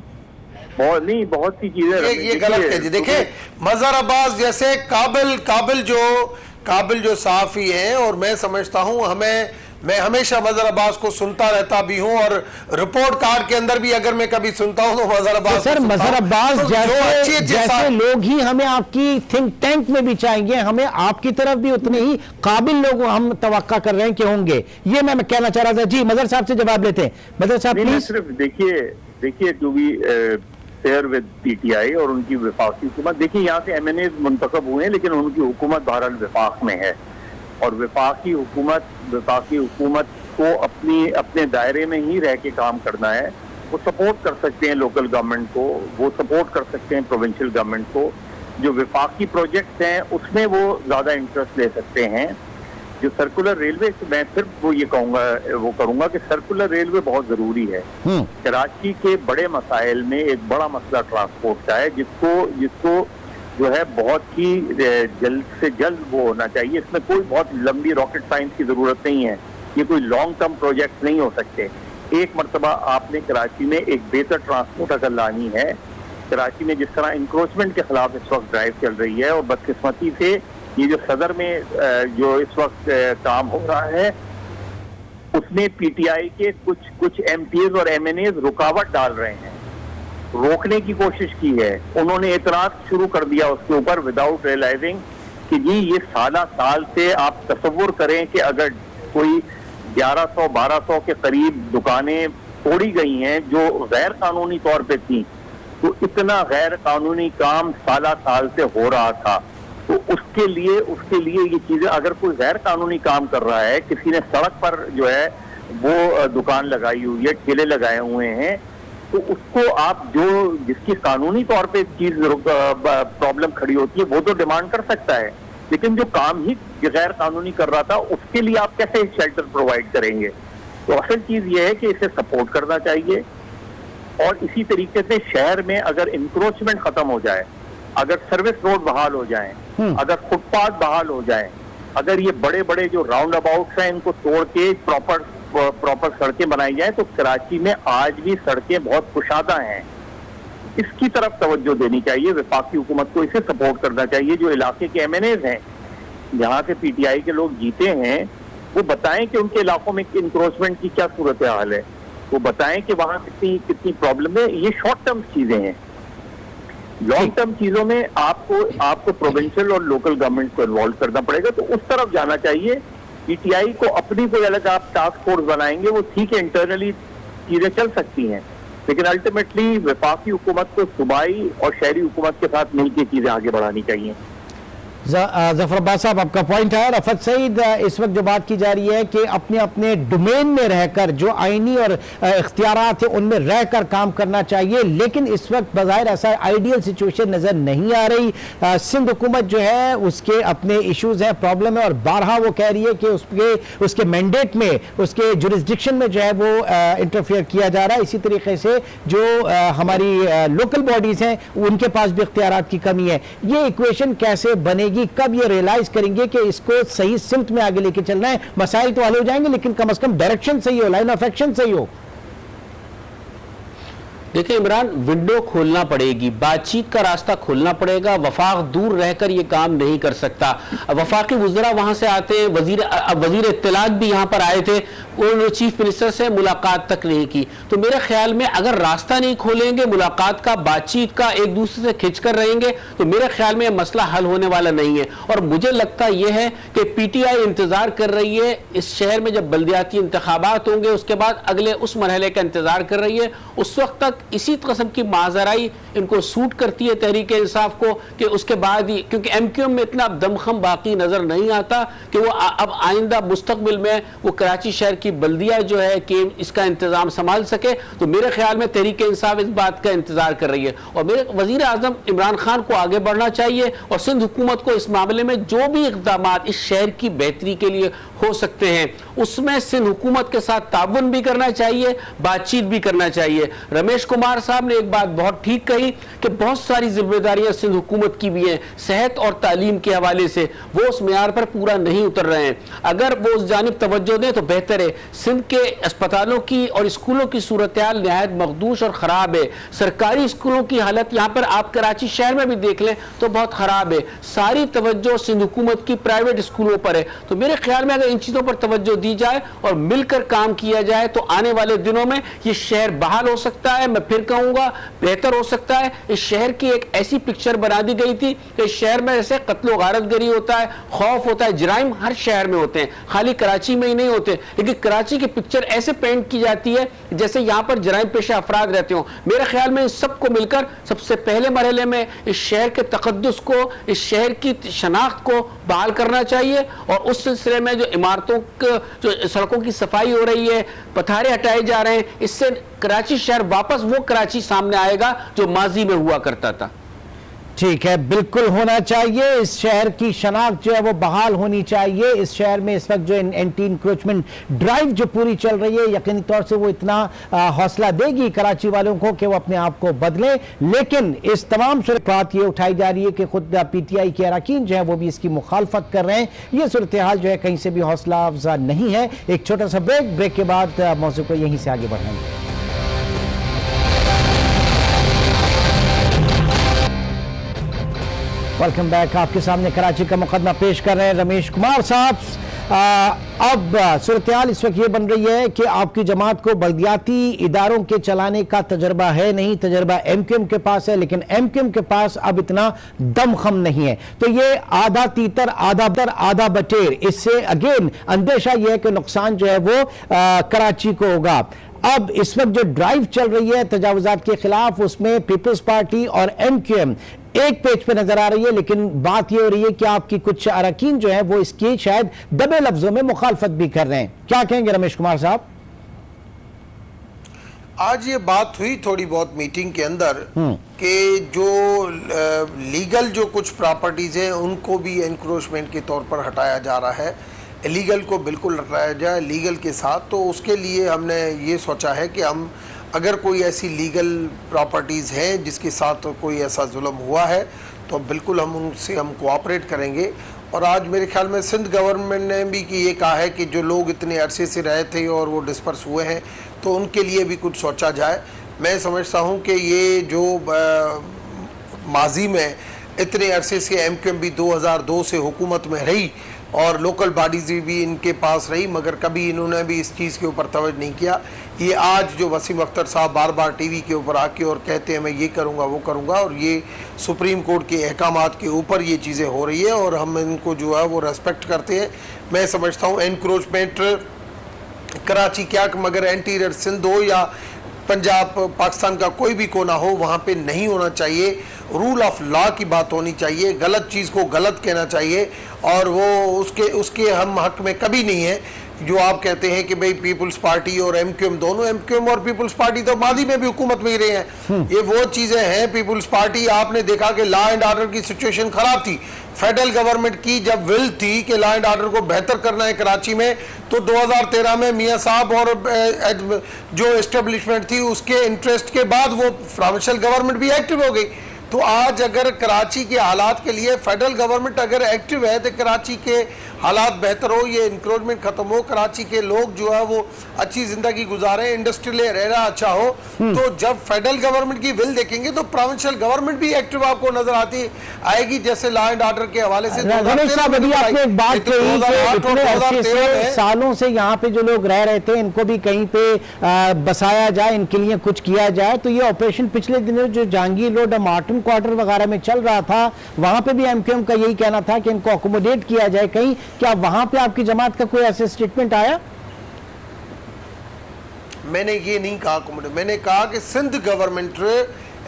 बहुत सी चीजें ये गलत कह दी। देखिए मजहर अब्बास जैसे काबिल जो सहाफी हैं, और मैं समझता हूं मैं हमेशा मजहर अब्बास को सुनता रहता भी हूं, और रिपोर्ट कार्ड के अंदर भी अगर मैं कभी सुनता हूं तो मजहर अब्बास सर मजहर अब्बास जैसे लोग ही हमें आपकी थिंक टैंक में भी चाहिए, हमें आपकी तरफ भी उतने ही काबिल लोग हम तवक्का कर रहे हैं कि होंगे। ये मैं कहना चाह रहा था। जी मजहर साहब से जवाब लेते हैं। मजहर साहब प्लीज। सिर्फ देखिए to be fair with PTI और उनकी वफाकी हुकूमत, देखिए यहाँ से एमएनए मुंतखब हुए हैं लेकिन उनकी हुकूमत बहरहाल वफाक में है, और वफाकी हुकूमत को अपने दायरे में ही रह के काम करना है। वो सपोर्ट कर सकते हैं लोकल गवर्नमेंट को, वो सपोर्ट कर सकते हैं प्रोविंशियल गवर्नमेंट को। जो वफाकी प्रोजेक्ट्स हैं उसमें वो ज़्यादा इंटरेस्ट ले सकते हैं। जो सर्कुलर रेलवे, मैं सिर्फ वो ये करूँगा कि सर्कुलर रेलवे बहुत ज़रूरी है। कराची के बड़े मसाइल में एक बड़ा मसला ट्रांसपोर्ट का है, जिसको जो है बहुत ही जल्द से जल्द वो होना चाहिए। इसमें कोई बहुत लंबी रॉकेट साइंस की जरूरत नहीं है, ये कोई लॉन्ग टर्म प्रोजेक्ट नहीं हो सकते। एक मरतबा आपने कराची में एक बेहतर ट्रांसपोर्ट अगर लानी है, कराची में जिस तरह इंक्रोचमेंट के खिलाफ इस वक्त ड्राइव चल रही है, और बदकिस्मती से ये जो सदर में जो इस वक्त काम हो रहा है उसमें पीटीआई के कुछ एमपीज और एमएनए रुकावट डाल रहे हैं, रोकने की कोशिश की है। उन्होंने एतराज शुरू कर दिया उसके ऊपर विदाउट रियलाइजिंग कि जी ये साल से आप तसव्वुर करें कि अगर कोई 1100-1200 के करीब दुकानें तोड़ी गई हैं जो गैर कानूनी तौर पे थी, तो इतना गैर कानूनी काम साल से हो रहा था। तो उसके लिए ये चीजें, अगर कोई गैर कानूनी काम कर रहा है, किसी ने सड़क पर जो है वो दुकान लगाई हुई है, ठेले लगाए हुए हैं, तो उसको आप जिसकी कानूनी तौर पे चीज प्रॉब्लम खड़ी होती है वो तो डिमांड कर सकता है, लेकिन जो काम ही गैर कानूनी कर रहा था उसके लिए आप कैसे शेल्टर प्रोवाइड करेंगे? तो असल चीज ये है कि इसे सपोर्ट करना चाहिए। और इसी तरीके से शहर में अगर इंक्रोचमेंट खत्म हो जाए, अगर सर्विस रोड बहाल हो जाए, अगर फुटपाथ बहाल हो जाए, अगर ये बड़े बड़े जो राउंड अबाउट्स हैं इनको तोड़ के प्रॉपर सड़कें बनाई जाए, तो कराची में आज भी सड़कें बहुत कुशादा हैं। इसकी तरफ तवज्जो देनी चाहिए, वफाकी हुकूमत को इसे सपोर्ट करना चाहिए। जो इलाके के एमएनएज हैं जहाँ से पीटीआई के लोग जीते हैं, वो बताएं कि उनके इलाकों में इंक्रोचमेंट की क्या सूरत हाल है, वो बताएं कि वहाँ कितनी प्रॉब्लम है। ये शॉर्ट टर्म चीजें हैं। लॉन्ग टर्म चीजों में आपको प्रोविंशियल और लोकल गवर्नमेंट को इन्वॉल्व करना पड़ेगा, तो उस तरफ जाना चाहिए। पीटीआई को अपनी कोई अलग आप टास्क फोर्स बनाएंगे, वो ठीक है, इंटरनली चीजें चल सकती हैं, लेकिन अल्टीमेटली वफाकी हुकूमत को सूबाई और शहरी हुकूमत के साथ मिलकर चीजें आगे बढ़ानी चाहिए। जफर अब्बास साहब आपका पॉइंट है। रफत सईद, इस वक्त जो बात की जा रही है कि अपने अपने डोमेन में रहकर जो आईनी और इख्तियारात है उनमें रहकर काम करना चाहिए, लेकिन इस वक्त बज़ाहिर ऐसा आइडियल सिचुएशन नजर नहीं आ रही। सिंध हुकूमत जो है उसके अपने इश्यूज हैं, प्रॉब्लम है, और बारहा वो कह रही है कि उसके मैंडेट में, उसके जुरिस्डिक्शन में जो है वो इंटरफेयर किया जा रहा है। इसी तरीके से जो हमारी लोकल बॉडीज हैं उनके पास भी इख्तियारात की कमी है। ये इक्वेशन कैसे बनेगी? आएगी, कब ये रियलाइज करेंगे कि इसको सही सिमत में आगे लेके चलना है? मसाइल तो हल हो जाएंगे लेकिन कम से कम डायरेक्शन सही हो, लाइन ऑफ एक्शन सही हो। देखिए इमरान, विंडो खोलना पड़ेगी, बातचीत का रास्ता खोलना पड़ेगा। वफाक दूर रहकर ये काम नहीं कर सकता। वफाकी वज़रा वहां से आते हैं, वजीर इत्तलात भी यहाँ पर आए थे, उन्होंने चीफ मिनिस्टर से मुलाकात तक नहीं की। तो मेरे ख्याल में अगर रास्ता नहीं खोलेंगे मुलाकात का, बातचीत का, एक दूसरे से खिंच कर रहेंगे, तो मेरे ख्याल में मसला हल होने वाला नहीं है। और मुझे लगता यह है कि पीटीआई इंतजार कर रही है इस शहर में जब बल्दियाती इंतखाबात होंगे, उसके बाद अगले उस मरहले का इंतजार कर रही है। उस वक्त तक इसी किस्म की माजराई इनको सूट करती है तहरीक इंसाफ को कि उसके बाद ही, क्योंकि एमक्यूएम में इतना दमखम बाकी नजर नहीं आता कि वो अब आइंदा मुस्तकबिल में वो कराची शहर की बल्दिया जो है कि इसका इंतजाम संभाल सके। तो मेरे ख्याल में तहरीक इंसाफ इस बात का इंतजार कर रही है और मेरे वजीर आजम इमरान खान को आगे बढ़ना चाहिए और सिंध हुकूमत को इस मामले में जो भी इक़दाम इस शहर की बेहतरी के लिए हो सकते हैं उसमें सिंध हुकूमत के साथ ताउन भी करना चाहिए, बातचीत भी करना चाहिए। रमेश कुमार साहब ने एक बात बहुत ठीक कही कि बहुत सारी जिम्मेदारियां सिंध हुकूमत की भी हैं, सेहत और तालीम के हवाले से वो उस मेयार पर पूरा नहीं उतर रहे हैं। अगर वो उस जानिब तवज्जो दें तो बेहतर है। सिंध के अस्पतालों की और स्कूलों की सूरत हाल नहायत मखदूश और ख़राब है। सरकारी स्कूलों की हालत यहाँ पर आप कराची शहर में भी देख लें तो बहुत ख़राब है। सारी तवज्जो सिंध हुकूमत की प्राइवेट स्कूलों पर है। तो मेरे ख्याल में अगर इन चीज़ों पर तवज्जो दी जाए और मिलकर काम किया जाए तो आने वाले दिनों में ये शहर बहाल हो सकता है। मैं फिर कहूँगा बेहतर हो सकता है। इस शहर की एक ऐसी पिक्चर बना दी गई थी कि इस शहर में ऐसे कत्ल व गारतगरी होता है, खौफ होता है, जराइम हर शहर में होते हैं, खाली कराची में ही नहीं होते, लेकिन कराची की पिक्चर ऐसे पेंट की जाती है जैसे यहाँ पर जराइम पेशा अफराद रहते हो। मेरे ख्याल में इस सबको मिलकर सबसे पहले मरहले में इस शहर के तकद्दुस को, इस शहर की शनाख्त को बहाल करना चाहिए और उस सिलसिले में जो इमारतों जो सड़कों की सफाई हो रही है, पथारे हटाए जा रहे हैं, इससे कराची शहर वापस वो कराची सामने आएगा जो माजी में हुआ करता था। ठीक है, बिल्कुल होना चाहिए। इस शहर की शनाख्त जो है वो बहाल होनी चाहिए। इस शहर में इस वक्त जो एंटी इंक्रोचमेंट ड्राइव जो पूरी चल रही है यकीनी तौर से वो इतना हौसला देगी कराची वालों को कि वो अपने आप को बदलें। लेकिन इस तमाम बात ये उठाई जा रही है कि खुद पीटीआई के अरकान जो है वो भी इसकी मुखालफत कर रहे हैं। ये सूरत हाल जो है कहीं से भी हौसला अफजा नहीं है। एक छोटा सा ब्रेक के बाद मौजू को यहीं से आगे बढ़ाएंगे। Welcome back. आपके सामने कराची का मुकदमा पेश कर रहे हैं रमेश कुमार साहब। अब सूरत हाल इस वक्त ये बन रही है कि आपकी जमात को बल्दियाती इदारों के चलाने का तजर्बा है नहीं, तजर्बा एमक्यूएम के पास है, लेकिन एमक्यूएम के पास अब इतना दमखम नहीं है। तो ये आधा तीतर आधा बटेर, इससे अगेन अंदेशा यह है कि नुकसान जो है वो कराची को होगा। अब इस वक्त जो ड्राइव चल रही है तजावुजात के खिलाफ, उसमें पीपल्स पार्टी और एमक्यूएम एक पेज पे नजर आ रही है, लेकिन बात यह हो रही है कि आपकी कुछ अरकान जो है वो इसकी शायद दबे लफ्जों में मुखालफत भी कर रहे हैं। क्या कहेंगे रमेश कुमार साहब? आज ये बात हुई थोड़ी बहुत मीटिंग के अंदर कि जो लीगल जो कुछ प्रॉपर्टीज हैं उनको भी एनक्रोचमेंट के तौर पर हटाया जा रहा है, इलीगल को बिल्कुल हटाया जाए लीगल के साथ। तो उसके लिए हमने ये सोचा है कि हम अगर कोई ऐसी लीगल प्रॉपर्टीज़ हैं जिसके साथ कोई ऐसा जुल्म हुआ है तो बिल्कुल हम उनसे कोऑपरेट करेंगे। और आज मेरे ख्याल में सिंध गवर्नमेंट ने भी कि ये कहा है कि जो लोग इतने अरसे से रहे थे और वो डिस्पर्स हुए हैं तो उनके लिए भी कुछ सोचा जाए। मैं समझता हूँ कि ये जो माजी में इतने अरसे से एमक्यूएम भी 2002 से हुकूमत में रही और लोकल बॉडीज भी इनके पास रही, मगर कभी इन्होंने भी इस चीज़ के ऊपर तवज्जो नहीं किया। ये आज जो वसीम अख्तर साहब बार बार टीवी के ऊपर आके और कहते हैं मैं ये करूँगा वो करूँगा, और ये सुप्रीम कोर्ट के अहकामात के ऊपर ये चीज़ें हो रही है और हम इनको जो है वो रेस्पेक्ट करते हैं। मैं समझता हूँ एनक्रोचमेंट कराची क्या मगर एंटीरियर सिंध हो या पंजाब पाकिस्तान का कोई भी कोना हो वहाँ पे नहीं होना चाहिए। रूल ऑफ लॉ की बात होनी चाहिए, गलत चीज़ को गलत कहना चाहिए और वो उसके हम हक में कभी नहीं है। जो आप कहते हैं कि भाई पीपल्स पार्टी और एमक्यूएम, दोनों एमक्यूएम और पीपल्स पार्टी तो मादी में भी हुकूमत में ही रहे हैं। ये वो चीज़ें हैं। पीपल्स पार्टी आपने देखा कि लॉ एंड ऑर्डर की सिचुएशन ख़राब थी, फेडरल गवर्नमेंट की जब विल थी कि लॉ एंड ऑर्डर को बेहतर करना है कराची में, तो 2013 में मियाँ साहब और जो एस्टेब्लिशमेंट थी उसके इंटरेस्ट के बाद वो प्रोविंशियल गवर्नमेंट भी एक्टिव हो गई। तो आज अगर कराची के हालात के लिए फेडरल गवर्नमेंट अगर एक्टिव है तो कराची के हालात बेहतर हो, ये इंक्रोचमेंट खत्म हो, कराची के लोग जो है वो अच्छी जिंदगी गुजारें, इंडस्ट्रियल एरिया अच्छा हो। तो जब फेडरल गवर्नमेंट की विल देखेंगे तो प्रोविंशियल गवर्नमेंट भी एक्टिव आपको नजर आती आएगी, जैसे लॉ एंड ऑर्डर के हवाले से। आपने एक बात कही कि इतने सालों से यहाँ पे जो लोग रह रहे थे इनको भी कहीं पे बसाया जाए, इनके लिए कुछ किया जाए। तो ये ऑपरेशन पिछले दिनों जो जहांगीर रोड मार्टिन क्वार्टर वगैरह में चल रहा था, वहां पे भी एमक्यूएम का यही कहना था कि इनको अकोमोडेट किया जाए कहीं। क्या वहां पे आपकी जमात का कोई ऐसे स्टेटमेंट आया? मैंने ये नहीं कहा अकोमोडेट, मैंने कहा कि सिंध गवर्नमेंट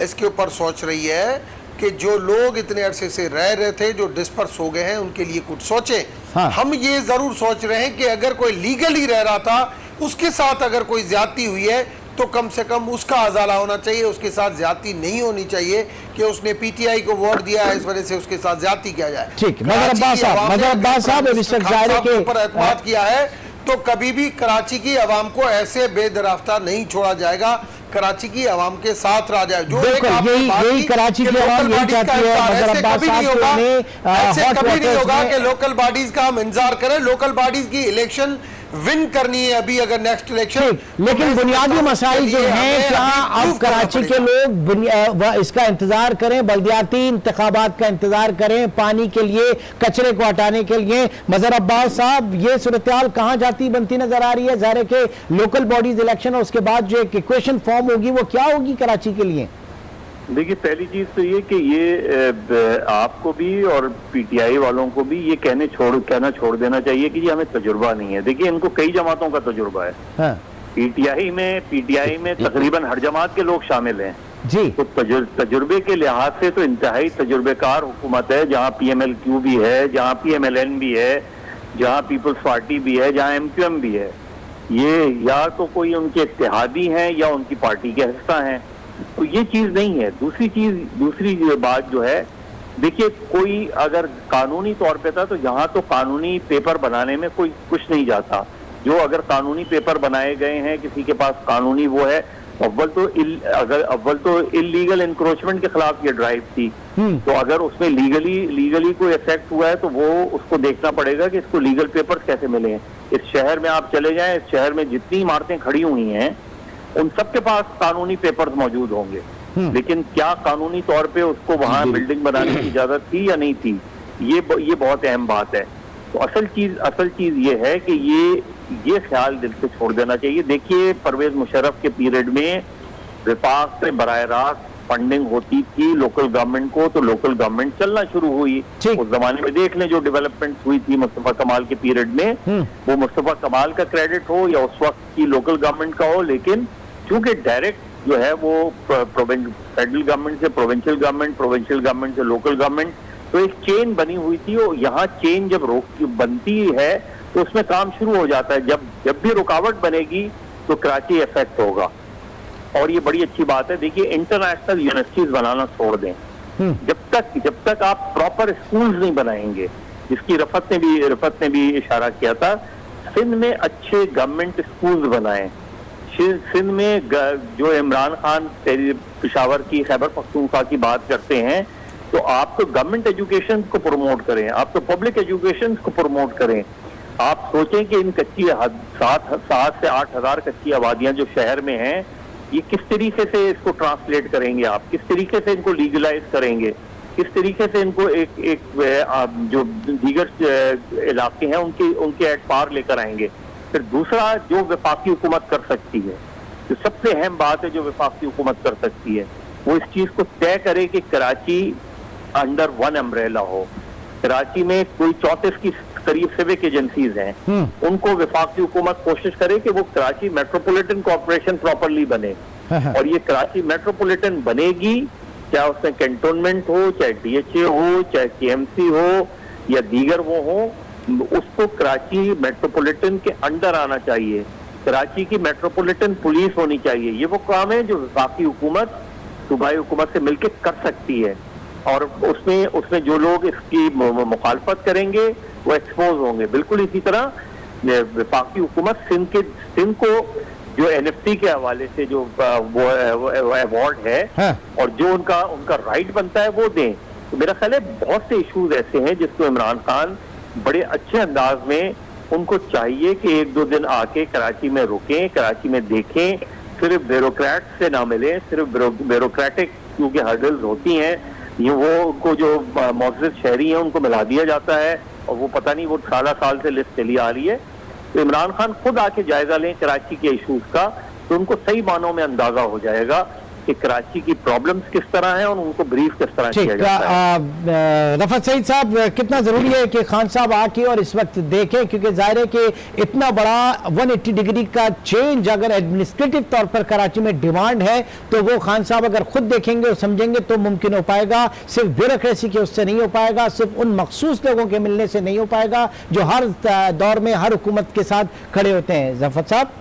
इसके ऊपर सोच रही है कि जो लोग इतने अरसे से रह रहे थे, जो डिस्पर्स हो गए हैं, उनके लिए कुछ सोचें। हाँ। हम ये जरूर सोच रहे हैं कि अगर कोई लीगली रह रहा था, उसके साथ अगर कोई ज्यादती हुई है तो कम से कम उसका अजाला होना चाहिए, उसके साथ ज्यादती नहीं होनी चाहिए कि उसने पीटीआई को वोट दिया है इस वजह से उसके साथ ज्यादती किया जाए। ठीक, मगर अब्बास साहब ऊपर एतमाद किया है तो कभी भी कराची की आवाम को ऐसे बेदराफ्ता नहीं छोड़ा जाएगा, कराची की आवाम के साथ रहा जाए। जो यही कराची की आवाम यही चाहती है। ऐसे कभी नहीं होगा कि लोकल बॉडीज का हम इंतजार करें। लोकल बॉडीज की इलेक्शन विन करनी है अभी अगर नेक्स्ट इलेक्शन। लेकिन बुनियादी मसाइल जो हैं, क्या अब कराची के लोग इसका इंतजार करें, बल्दियाती इंतखाबात का इंतजार करें पानी के लिए, कचरे को हटाने के लिए? मजहर अब्बास साहब, ये सूरत हाल कहां जाती बनती नजर आ रही है? ज़ाहिर है कि लोकल बॉडीज इलेक्शन और उसके बाद जो एक इक्वेशन फॉर्म होगी वो क्या होगी कराची के लिए? देखिए, पहली चीज तो ये कि ये आपको भी और पीटीआई वालों को भी ये कहना छोड़ देना चाहिए कि जी हमें तजुर्बा नहीं है। देखिए, इनको कई जमातों का तजुर्बा है। हाँ। पीटीआई में तकरीबन हर जमात के लोग शामिल हैं जी। तो तजुर्बे के लिहाज से तो इंतहाई तजुर्बेकार हुकूमत है, जहाँ PMLQ भी है, जहाँ PMLN भी है, जहाँ पीपल्स पार्टी भी है, जहाँ MQM भी है। ये या तो कोई उनके इत्तेहादी हैं या उनकी पार्टी के हिस्सा हैं, तो ये चीज नहीं है। दूसरी बात जो है, देखिए, कोई अगर कानूनी तौर पे था तो यहाँ तो कानूनी पेपर बनाने में कोई कुछ नहीं जाता। जो अगर कानूनी पेपर बनाए गए हैं, किसी के पास कानूनी वो है, अव्वल तो इलीगल इंक्रोचमेंट के खिलाफ ये ड्राइव थी। तो अगर उसमें लीगली कोई इफेक्ट हुआ है तो वो उसको देखना पड़ेगा कि इसको लीगल पेपर्स कैसे मिले हैं। इस शहर में आप चले जाएं, इस शहर में जितनी इमारतें खड़ी हुई हैं उन सबके पास कानूनी पेपर्स मौजूद होंगे, लेकिन क्या कानूनी तौर पे उसको वहां बिल्डिंग बनाने की इजाजत थी या नहीं थी, ये बहुत अहम बात है। तो असल चीज ये है कि ये ख्याल दिल से छोड़ देना चाहिए। देखिए, परवेज मुशर्रफ के पीरियड में विफाक से बराह रास्त फंडिंग होती थी लोकल गवर्नमेंट को, तो लोकल गवर्नमेंट चलना शुरू हुई। उस जमाने में देख लें जो डेवलपमेंट हुई थी मुस्तफा कमाल के पीरियड में, वो मुस्तफा कमाल का क्रेडिट हो या उस वक्त की लोकल गवर्नमेंट का हो, लेकिन चूंकि डायरेक्ट जो है वो फेडरल गवर्नमेंट से प्रोविंशियल गवर्नमेंट से लोकल गवर्नमेंट, तो एक चेन बनी हुई थी। और यहाँ चेन जब बनती है तो उसमें काम शुरू हो जाता है। जब भी रुकावट बनेगी तो कराची इफेक्ट होगा, और ये बड़ी अच्छी बात है। देखिए, इंटरनेशनल यूनिवर्सिटीज बनाना छोड़ दें। जब तक आप प्रॉपर स्कूल्स नहीं बनाएंगे, जिसकी रफत ने भी इशारा किया था, सिंध में अच्छे गवर्नमेंट स्कूल्स बनाएं। सिंध में जो इमरान खान पेशावर की खैबर पख्तूनख्वा की बात करते हैं, तो आप तो गवर्नमेंट एजुकेशन को प्रमोट करें, आप तो पब्लिक एजुकेशन को प्रमोट करें। आप सोचें कि इन 7 से 8 हजार कच्ची आबादियां जो शहर में हैं, ये किस तरीके से इसको ट्रांसलेट करेंगे, आप किस तरीके से इनको लीगलाइज करेंगे, किस तरीके से इनको एक जो दीगर इलाके हैं उनके एट पार लेकर आएंगे। फिर दूसरा जो वफाकी हुकूमत कर सकती है, जो सबसे अहम बात है जो वफाकी हुकूमत कर सकती है, वो इस चीज को तय करे कि कराची अंडर वन अम्ब्रेला हो। कराची में कोई 34 की करीब सिविक एजेंसीज हैं, उनको वफाकी हुकूमत कोशिश करे कि वो कराची मेट्रोपॉलिटन कॉर्पोरेशन प्रॉपरली बने। और ये कराची मेट्रोपॉलिटन बनेगी, चाहे उसमें कैंटोनमेंट हो, चाहे DHA हो, चाहे KMC हो या दीगर वो हो, उसको कराची मेट्रोपॉलिटन के अंडर आना चाहिए। कराची की मेट्रोपॉलिटन पुलिस होनी चाहिए। ये वो काम है जो वफाकी हुकूमत सूबाई हुकूमत से मिलकर कर सकती है, और उसमें जो लोग इसकी मुखालफत करेंगे वो एक्सपोज होंगे। बिल्कुल इसी तरह वफाकी हुकूमत सिंध को जो NFT के हवाले से जो वो अवार्ड है, हाँ। और जो उनका राइट बनता है वो दें। तो मेरा ख्याल है बहुत से इश्यूज ऐसे हैं जिसको इमरान खान बड़े अच्छे अंदाज में, उनको चाहिए कि 1-2 दिन आके कराची में रुकें, कराची में देखें, सिर्फ ब्यूरोक्रेट से ना मिले, सिर्फ ब्यूरोक्रेटिक क्योंकि हर्डल्स होती हैं, ये वो उनको जो मौजूद शहरी हैं उनको मिला दिया जाता है, और वो पता नहीं वो साल से लिस्ट चली आ रही है। तो इमरान खान खुद आके जायजा लें कराची के इशूज का, तो उनको सही मानों में अंदाजा हो जाएगा कि कराची की प्रॉब्लम्स किस तरह हैं और उनको ब्रीफ किस तरह किया जाता है। रफत सईद साहब, कितना जरूरी है कि खान साहब आके और इस वक्त देखें, क्योंकि जाहिर है कि इतना बड़ा 180 डिग्री का चेंज अगर एडमिनिस्ट्रेटिव तौर पर कराची में डिमांड है तो वो खान साहब अगर खुद देखेंगे और समझेंगे तो मुमकिन हो पाएगा। सिर्फ ब्यूरोक्रेसी के उससे नहीं हो पाएगा, सिर्फ उन मखसूस लोगों के मिलने से नहीं हो पाएगा जो हर दौर में हर हुकूमत के साथ खड़े होते हैं। रफत साहब,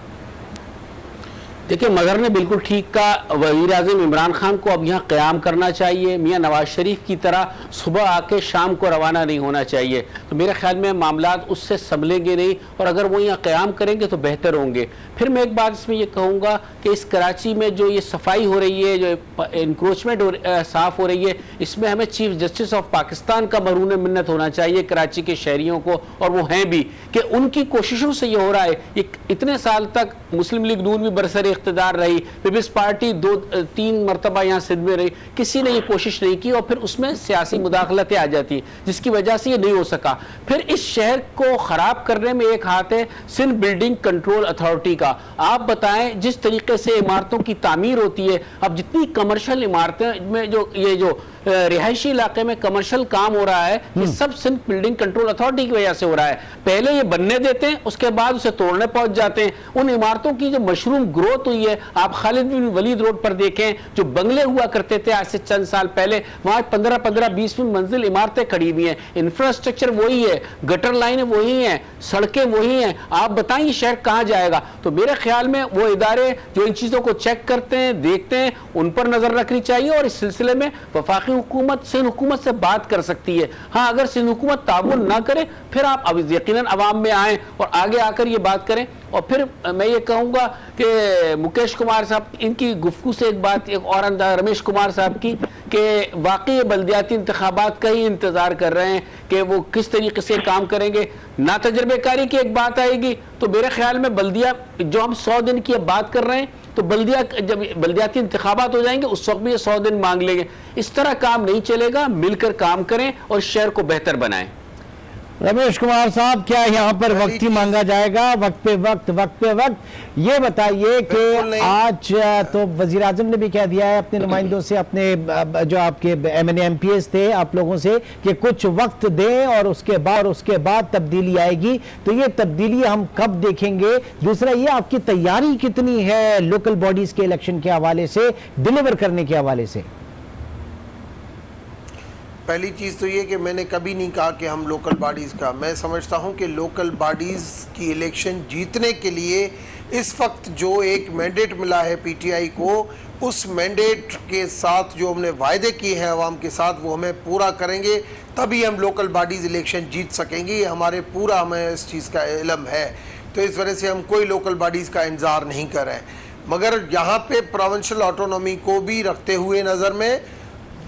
देखिए, मगर ने बिल्कुल ठीक कहा, वज़ीर आज़म इमरान खान को अब यहाँ क़याम करना चाहिए, मियाँ नवाज शरीफ की तरह सुबह आके शाम को रवाना नहीं होना चाहिए। तो मेरे ख्याल में मामलात उससे संभलेंगे नहीं, और अगर वो यहाँ क़याम करेंगे तो बेहतर होंगे। फिर मैं एक बात इसमें ये कहूँगा कि इस कराची में जो ये सफाई हो रही है, जो इंक्रोचमेंट साफ़ हो रही है, इसमें हमें चीफ जस्टिस ऑफ पाकिस्तान का मरून मिन्नत होना चाहिए कराची के शहरियों को, और वो हैं भी, कि उनकी कोशिशों से ये हो रहा है। ये इतने साल तक मुस्लिम लीग नून भी बरसर इख्तिदार रही, पीपल्स पार्टी 2-3 मरतबा यहाँ सिंध में रही, किसी ने ये कोशिश नहीं की, और फिर उसमें सियासी मुदाखलतें आ जाती हैं जिसकी वजह से ये नहीं हो सका। फिर इस शहर को ख़राब करने में एक हाथ है सिंध बिल्डिंग कंट्रोल अथॉरिटी का। आप बताएं, जिस तरीके से इमारतों की तामीर होती है, अब जितनी कमर्शियल इमारतें में जो रिहायशी इलाके में कमर्शियल काम हो रहा है, ये सब सिंध बिल्डिंग कंट्रोल अथॉरिटी की वजह से हो रहा है। पहले ये बनने देते हैं, उसके बाद उसे तोड़ने पहुंच जाते हैं। उन इमारतों की जो मशरूम ग्रोथ हुई है, आप खालिद बिन वलीद रोड पर देखें, जो बंगले हुआ करते थे आज से चंद साल पहले, वहां 15-20 मंजिल इमारतें खड़ी हुई हैं। इंफ्रास्ट्रक्चर वही है, गटर लाइनें वही हैं, सड़कें वही हैं। आप बताएं शहर कहां जाएगा? तो मेरे ख्याल में वो इदारे जो इन चीजों को चेक करते हैं, देखते हैं, उन पर नजर रखनी चाहिए, और इस सिलसिले में वफाकी हुकूमत सिंध हुकूमत से बात कर सकती है। हाँ, अगर सिंध हुकूमत ताउन ना करे, फिर आप अब यकीनन अवाम में आए और आगे आकर ये बात करें। और फिर मैं ये कहूँगा कि मुकेश कुमार साहब, इनकी गुफ्तगू से एक बात एक और अंदाज, रमेश कुमार साहब की, कि वाकई बल्दियाती इंतखाबात का ही इंतज़ार कर रहे हैं कि वो किस तरीके से काम करेंगे। ना तजर्बेकारी की एक बात आएगी तो मेरे ख्याल में बल्दिया, जो हम 100 दिन की अब बात कर रहे हैं, तो बल्दिया जब बल्दियाती इंतखाबात हो जाएंगे उस वक्त भी ये 100 दिन मांग लेंगे। इस तरह काम नहीं चलेगा, मिलकर काम करें और शहर को बेहतर बनाएं। रमेश कुमार साहब, क्या यहाँ पर वक्त ही मांगा जाएगा? वक्त पे वक्त ये बताइए कि आज तो वजीर आजम ने भी कह दिया है अपने नुमाइंदों से, अपने जो आपके MNA MPs थे, आप लोगों से, कि कुछ वक्त दें और उसके बाद तब्दीली आएगी। तो ये तब्दीली हम कब देखेंगे? दूसरा, ये आपकी तैयारी कितनी है लोकल बॉडीज के इलेक्शन के हवाले से, डिलीवर करने के हवाले से? पहली चीज़ तो ये कि मैंने कभी नहीं कहा कि हम लोकल बॉडीज़ का, मैं समझता हूँ कि लोकल बॉडीज़ की इलेक्शन जीतने के लिए इस वक्त जो एक मैंडेट मिला है PTI को, उस मैंडेट के साथ जो हमने वायदे किए हैं आवाम के साथ, वो हमें पूरा करेंगे, तभी हम लोकल बॉडीज़ इलेक्शन जीत सकेंगे। हमारे पूरा हमें इस चीज़ का इल्म है, तो इस वजह से हम कोई लोकल बॉडीज़ का इंतज़ार नहीं कर रहे हैं। मगर यहाँ पे प्रोविंशियल ऑटोनॉमी को भी रखते हुए नज़र में,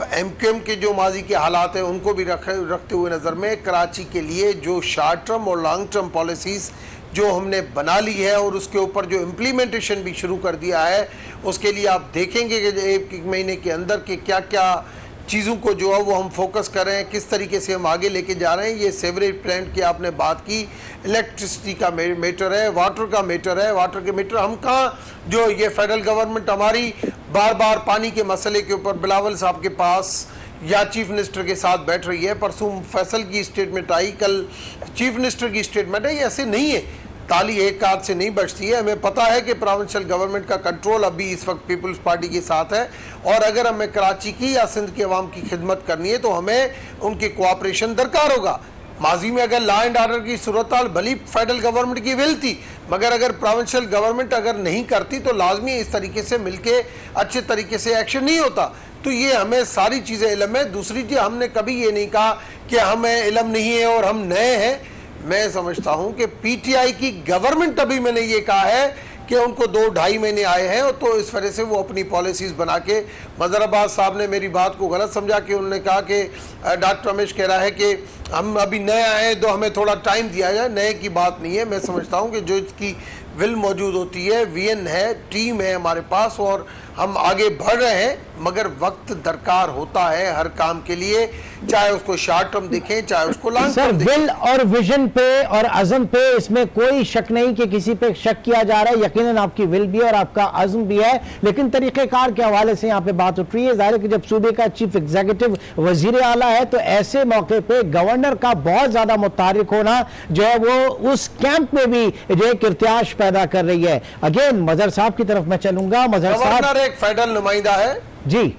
MQM के जो माजी के हालात हैं उनको भी रखते हुए नज़र में, कराची के लिए जो शार्ट टर्म और लॉन्ग टर्म पॉलिसीज़ जो हमने बना ली है और उसके ऊपर जो इम्प्लीमेंटेशन भी शुरू कर दिया है, उसके लिए आप देखेंगे कि 1 महीने के अंदर के क्या क्या चीज़ों को जो है वो हम फोकस कर रहे हैं, किस तरीके से हम आगे लेके जा रहे हैं। ये सेवरेज प्लांट की आपने बात की, इलेक्ट्रिसिटी का मैटर है, वाटर का मैटर है। वाटर के मैटर हम कहाँ, जो ये फेडरल गवर्नमेंट हमारी बार बार पानी के मसले के ऊपर बिलावल साहब के पास या चीफ मिनिस्टर के साथ बैठ रही है। परसों फैसल की स्टेटमेंट आई, कल चीफ मिनिस्टर की स्टेटमेंट है। ये ऐसे नहीं है, ताली एक हाथ से नहीं बचती है। हमें पता है कि प्रोविंशियल गवर्नमेंट का कंट्रोल अभी इस वक्त पीपल्स पार्टी के साथ है, और अगर हमें कराची की या सिंध के अवाम की खिदमत करनी है तो हमें उनकी कोऑपरेशन दरकार होगा। माजी में अगर लॉ एंड ऑर्डर की सूरत हाल भली फेडरल गवर्नमेंट की विल थी, मगर अगर प्रोविंशियल गवर्नमेंट अगर नहीं करती तो लाजमी इस तरीके से मिलके अच्छे तरीके से एक्शन नहीं होता। तो ये हमें सारी चीज़ें इल्म है। दूसरी चीज़, हमने कभी ये नहीं कहा कि हमें इल्म नहीं है और हम नए हैं। मैं समझता हूं कि PTI की गवर्नमेंट, अभी मैंने ये कहा है कि उनको 2-2.5 महीने आए हैं, और तो इस वजह से वो अपनी पॉलिसीज़ बना के, मदर अब्बास साहब ने मेरी बात को गलत समझा कि उन्होंने कहा कि डॉक्टर रमेश कह रहा है कि हम अभी नए आए हैं तो हमें थोड़ा टाइम दिया जाए। नए की बात नहीं है, मैं समझता हूँ कि जो इसकी विल मौजूद होती है, वीएन है, टीम है हमारे पास, और हम आगे बढ़ रहे हैं, मगर वक्त दरकार होता है हर काम के लिए, चाहे उसको शॉर्ट टर्म दिखे चाहे उसको लॉन्ग टर्म दिखे। विल और विजन पे और अज़म पे इसमें कोई शक नहीं कि किसी पे शक किया जा रहा है। यकीनन आपकी विल भी और आपका अज़म भी है, लेकिन तरीक़ेकार के हवाले से यहाँ पे बात उठ रही है। ज़ाहिर है कि जब सूबे का चीफ एग्जीक्यूटिव वजीर आला है तो ऐसे मौके पे गवर्नर का बहुत ज्यादा मुतारिक होना जो है वो उस कैंप में भी जो है इर्तियाश पैदा कर रही है। अगेन मजहर साहब की तरफ मैं चलूंगा। मजहर साहब एक फेडरल नुमाइंदा है जी,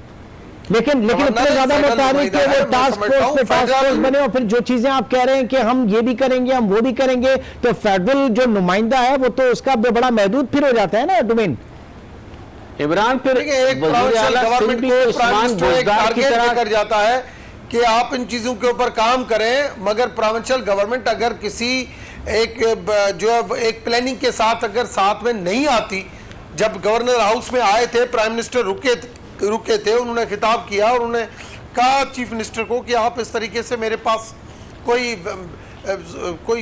लेकिन इतने ज्यादा मुताबिक कि वो टास्क फोर्स बने, और फिर जो चीजें आप कह रहे हैं कि हम ये भी करेंगे हम वो भी करेंगे, तो फेडरल जो नुमाइंदा है वो तो उसका बड़ा महदूद फिर हो जाता है ना डोमेन। इमरान फिर एक गवर्नमेंट को एक टारगेट लेकर जाता है कि आप इन चीजों के ऊपर काम करें, मगर प्रोविंशियल गवर्नमेंट अगर किसी एक प्लानिंग के साथ अगर साथ में नहीं आती। जब गवर्नर हाउस में आए थे, प्राइम मिनिस्टर रुके थे, उन्होंने खिताब किया और उन्होंने कहा चीफ मिनिस्टर को कि आप इस तरीके से मेरे पास कोई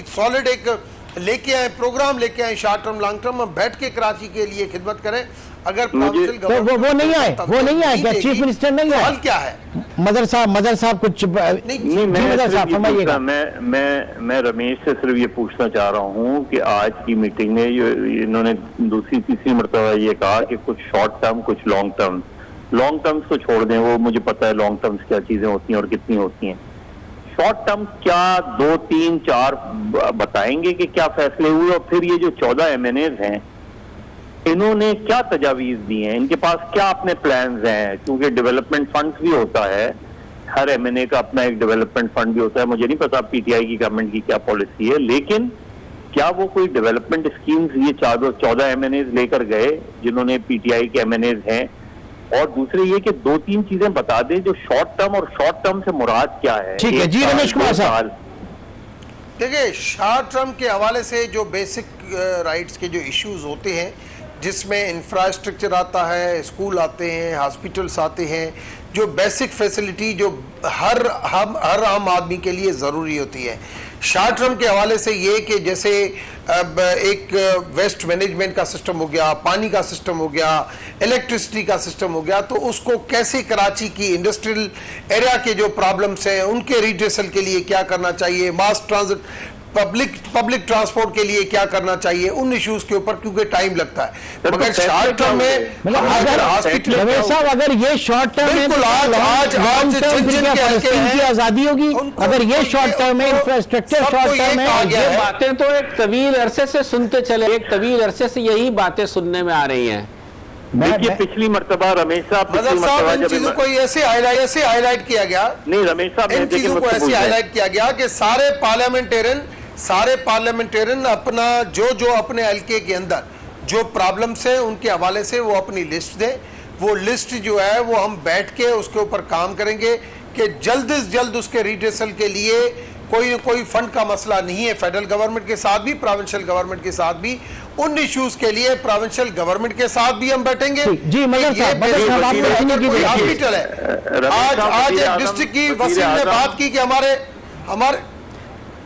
सॉलिड एक लेके आए, प्रोग्राम लेके आए, शॉर्ट टर्म लॉन्ग टर्म, हम बैठ के कराची के लिए खिदमत करें। अगर तो वो नहीं आए क्या चीफ मिनिस्टर नहीं आए? क्या है मदर साहब कुछ नहीं, मैं रमेश से सिर्फ ये पूछना चाह रहा हूँ कि आज की मीटिंग में इन्होंने दूसरी तीसरी मरतबा ये कहा कि कुछ शॉर्ट टर्म कुछ लॉन्ग टर्म्स को छोड़ दें, वो मुझे पता है लॉन्ग टर्म्स क्या चीजें होती हैं और कितनी होती हैं। शॉर्ट टर्म क्या 2, 3, 4 बताएंगे कि क्या फैसले हुए, और फिर ये जो 14 MNAs हैं इन्होंने क्या तजावीज दी हैं, इनके पास क्या अपने प्लान्स हैं, क्योंकि डेवलपमेंट फंड्स भी होता है, हर MNA का अपना एक डेवलपमेंट फंड भी होता है। मुझे नहीं पता PTI की गवर्नमेंट की क्या पॉलिसी है, लेकिन क्या वो कोई डेवलपमेंट स्कीम्स ये 14 MNAs लेकर गए जिन्होंने PTI के MNAs हैं? और दूसरे ये कि 2-3 चीजें बता दें जो शॉर्ट टर्म, और शॉर्ट टर्म से मुराद क्या है। ठीक है जी रमेश कुमार साहब। देखिए, शॉर्ट टर्म के हवाले से जो बेसिक राइट्स के जो इश्यूज होते हैं, जिसमें इंफ्रास्ट्रक्चर आता है, स्कूल आते हैं, हॉस्पिटल्स आते हैं, जो बेसिक फैसिलिटी जो हर आम आदमी के लिए ज़रूरी होती है। शॉर्ट टर्म के हवाले से ये कि जैसे अब एक वेस्ट मैनेजमेंट का सिस्टम हो गया, पानी का सिस्टम हो गया, इलेक्ट्रिसिटी का सिस्टम हो गया, तो उसको कैसे कराची की इंडस्ट्रियल एरिया के जो प्रॉब्लम्स हैं उनके रिड्रेसल के लिए क्या करना चाहिए, मास ट्रांजिट पब्लिक ट्रांसपोर्ट के लिए क्या करना चाहिए, उन इश्यूज के ऊपर क्योंकि टाइम लगता है। मगर शॉर्ट टर्म में अगर अगर ये शॉर्ट टर्म बिल्कुल की आजादी होगी, अगर ये शॉर्ट टर्म है, इंफ्रास्ट्रक्चर शॉर्ट टर्म है, ये बातें तो एक तवील अरसे से सुनते चले, एक तवील अरसे से यही बातें सुनने में आ रही हैं। देखिए पिछली मरतबा रमेश साहब इन चीजों को ऐसे हाईलाइट किया गया, नहीं रमेश साहब इन चीजों को ऐसे हाईलाइट किया गया कि सारे पार्लियामेंटेरियन अपना जो अपने हल्के के अंदर जो प्रॉब्लम्स हैं उनके हवाले से वो अपनी लिस्ट दें। वो लिस्ट जो है वो हम बैठ के उसके ऊपर काम करेंगे कि जल्द से जल्द उसके रिड्रेसल के लिए कोई फंड का मसला नहीं है। फेडरल गवर्नमेंट के साथ भी, प्रोविंशियल गवर्नमेंट के साथ भी, उन इश्यूज के लिए प्रोविंशियल गवर्नमेंट के साथ भी हम बैठेंगे। जी हॉस्पिटल है, आज एक डिस्ट्रिक्ट की वसीम ने बात की कि हमारे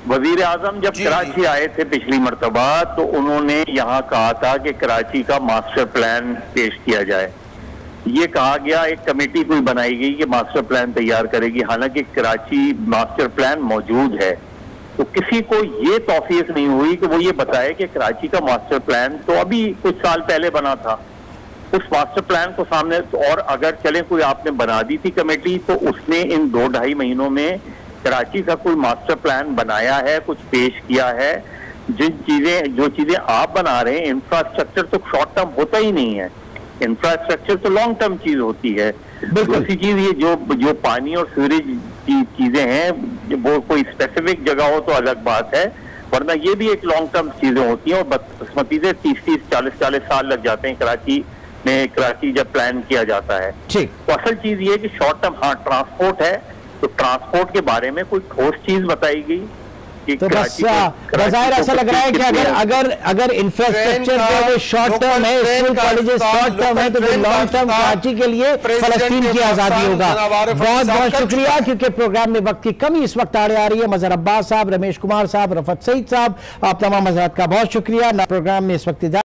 वजीर आजम जब कराची आए थे पिछली मरतबा तो उन्होंने यहाँ कहा था कि कराची का मास्टर प्लान पेश किया जाए। ये कहा गया एक कमेटी कोई बनाई गई कि मास्टर प्लान तैयार करेगी, हालांकि कराची मास्टर प्लान मौजूद है। तो किसी को ये तौफीक नहीं हुई कि वो ये बताए कि कराची का मास्टर प्लान तो अभी कुछ साल पहले बना था, उस मास्टर प्लान को सामने, और अगर चले कोई आपने बना दी थी कमेटी तो उसने इन 2-2.5 महीनों में कराची का कोई मास्टर प्लान बनाया है, कुछ पेश किया है। जो चीजें आप बना रहे हैं, इंफ्रास्ट्रक्चर तो शॉर्ट टर्म होता ही नहीं है, इंफ्रास्ट्रक्चर तो लॉन्ग टर्म चीज होती है। दूसरी चीज ये जो पानी और सीवरेज की चीजें हैं, वो कोई स्पेसिफिक जगह हो तो अलग बात है, वरना ये भी एक लॉन्ग टर्म चीजें होती हैं। और बदकिस्मती से 30-30, 40-40 साल लग जाते हैं कराची जब प्लान किया जाता है। तो असल चीज ये कि शॉर्ट टर्म, हाँ ट्रांसपोर्ट है, तो ट्रांसपोर्ट के बारे में कोई ठोस चीज बताई गई, तो बस बाहर ऐसा लग रहा है कि अगर इंफ्रास्ट्रक्चर जो शॉर्ट टर्म है, स्कूल कॉलेजेस शॉर्ट टर्म है, तो जो लॉन्ग टर्म कराची के लिए फलस्तीन की आजादी होगा। बहुत बहुत शुक्रिया, क्योंकि प्रोग्राम में वक्त की कमी इस वक्त आड़े आ रही है। मजहर अब्बास साहब, रमेश कुमार साहब, रफत सईद साहब, आप तमाम हज़रात का बहुत शुक्रिया। प्रोग्राम में इस वक्त